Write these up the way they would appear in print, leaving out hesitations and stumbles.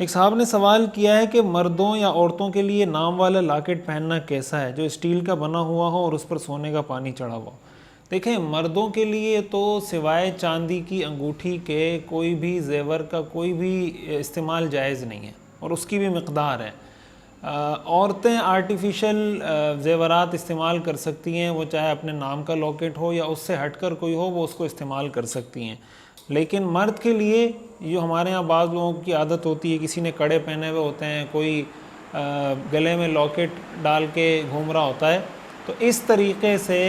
ایک صاحب نے سوال کیا ہے کہ مردوں یا عورتوں کے لیے نام والا لاکٹ پہننا کیسا ہے جو اسٹیل کا بنا ہوا ہو اور اس پر سونے کا پانی چڑھا ہوا ہو؟ دیکھیں، مردوں کے لیے تو سوائے چاندی کی انگوٹھی کے کوئی بھی زیور کا کوئی بھی استعمال جائز نہیں ہے، اور اس کی بھی مقدار ہے۔ عورتیں آرٹیفیشل زیورات استعمال کر سکتی ہیں، وہ چاہے اپنے نام کا لاکٹ ہو یا اس سے ہٹ کر کوئی ہو، وہ اس کو استعمال کر سکتی ہیں۔ لیکن مرد کے لیے جو ہمارے ہاں بعض لوگوں کی عادت ہوتی ہے، کسی نے کڑے پہنے ہوئے ہوتے ہیں، کوئی گلے میں لاکٹ ڈال کے گھوم رہا ہوتا ہے، تو اس طریقے سے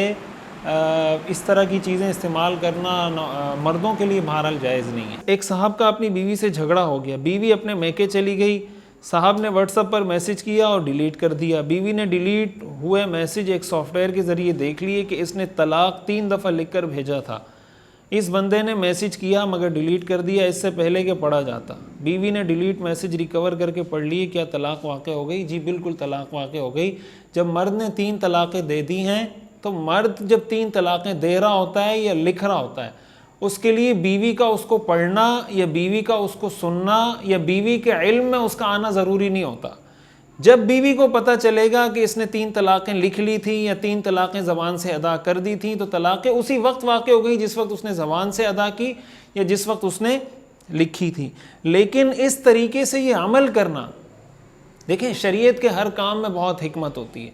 اس طرح کی چیزیں استعمال کرنا مردوں کے لیے بہرحال جائز نہیں ہے۔ ایک صاحب کا اپنی بیوی سے جھگڑا ہو گیا، بیوی اپنے میکے چلی گئی، صاحب نے واٹس ایپ پر میسج کیا اور ڈیلیٹ کر دیا۔ بیوی نے ڈیلیٹ ہوئے میسج ایک سافٹ ویئر کے ذریعے دیکھ لیے کہ اس نے طلاق 3 دفعہ لکھ کر بھیجا تھا۔ اس بندے نے میسج کیا مگر ڈیلیٹ کر دیا اس سے پہلے کہ پڑھا جاتا۔ بیوی نے ڈیلیٹ میسج ریکور کر کے پڑھ لیے، کیا طلاق واقع ہو گئی؟ جی بالکل طلاق واقع ہو گئی۔ جب مرد نے 3 طلاقیں دے دی ہیں تو مرد جب 3 طلاقیں دے رہا ہوتا ہے یا لکھ رہا ہوتا ہے، اس کے لیے بیوی کا اس کو پڑھنا یا بیوی کا اس کو سننا یا بیوی کے علم میں اس کا آنا ضروری نہیں ہوتا۔ جب بیوی کو پتہ چلے گا کہ اس نے 3 طلاقیں لکھ لی تھیں یا 3 طلاقیں زبان سے ادا کر دی تھیں، تو طلاقیں اسی وقت واقع ہو گئی جس وقت اس نے زبان سے ادا کی یا جس وقت اس نے لکھی تھی۔ لیکن اس طریقے سے یہ عمل کرنا، دیکھیں شریعت کے ہر کام میں بہت حکمت ہوتی ہے۔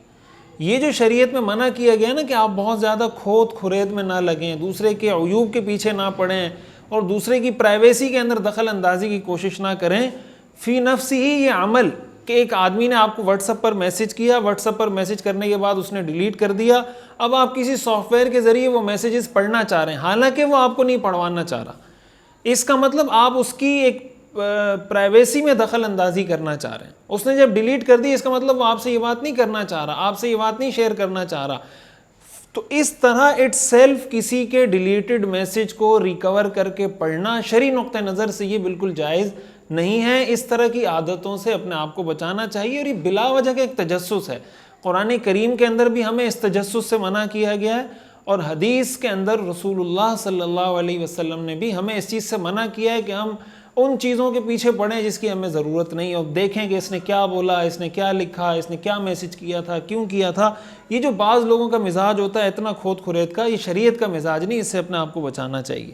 یہ جو شریعت میں منع کیا گیا نا کہ آپ بہت زیادہ کھود کھرید میں نہ لگیں، دوسرے کے عیوب کے پیچھے نہ پڑیں اور دوسرے کی پرائیویسی کے اندر دخل اندازی کی کوشش نہ کریں، فی نفس ہی یہ عمل کہ ایک آدمی نے آپ کو واٹس ایپ پر میسج کیا، واٹس ایپ پر میسج کرنے کے بعد اس نے ڈیلیٹ کر دیا، اب آپ کسی سافٹ ویئر کے ذریعے وہ میسیجز پڑھنا چاہ رہے ہیں، حالانکہ وہ آپ کو نہیں پڑھوانا چاہ رہا۔ اس کا مطلب آپ اس کی ایک پرائیویسی میں دخل اندازی کرنا چاہ رہے ہیں۔ اس نے جب ڈیلیٹ کر دی، اس کا مطلب وہ آپ سے یہ بات نہیں کرنا چاہ رہا، آپ سے یہ بات نہیں شیئر کرنا چاہ رہا۔ تو اس طرح اٹ سیلف کسی کے ڈیلیٹڈ میسج کو ریکور کر کے پڑھنا شرعی نقطہ نظر سے یہ بالکل جائز نہیں ہے۔ اس طرح کی عادتوں سے اپنے آپ کو بچانا چاہیے، اور یہ بلا وجہ کا ایک تجسس ہے۔ قرآن کریم کے اندر بھی ہمیں اس تجسس سے منع کیا گیا ہے، اور حدیث کے اندر رسول اللہ صلی اللہ علیہ وسلم نے بھی ہمیں اس چیز سے منع کیا ہے کہ ہم ان چیزوں کے پیچھے پڑیں جس کی ہمیں ضرورت نہیں، اور دیکھیں کہ اس نے کیا بولا، اس نے کیا لکھا، اس نے کیا میسج کیا تھا، کیوں کیا تھا۔ یہ جو بعض لوگوں کا مزاج ہوتا ہے اتنا کھود کھرید کا، یہ شریعت کا مزاج نہیں، اس سے اپنے آپ کو بچانا چاہیے۔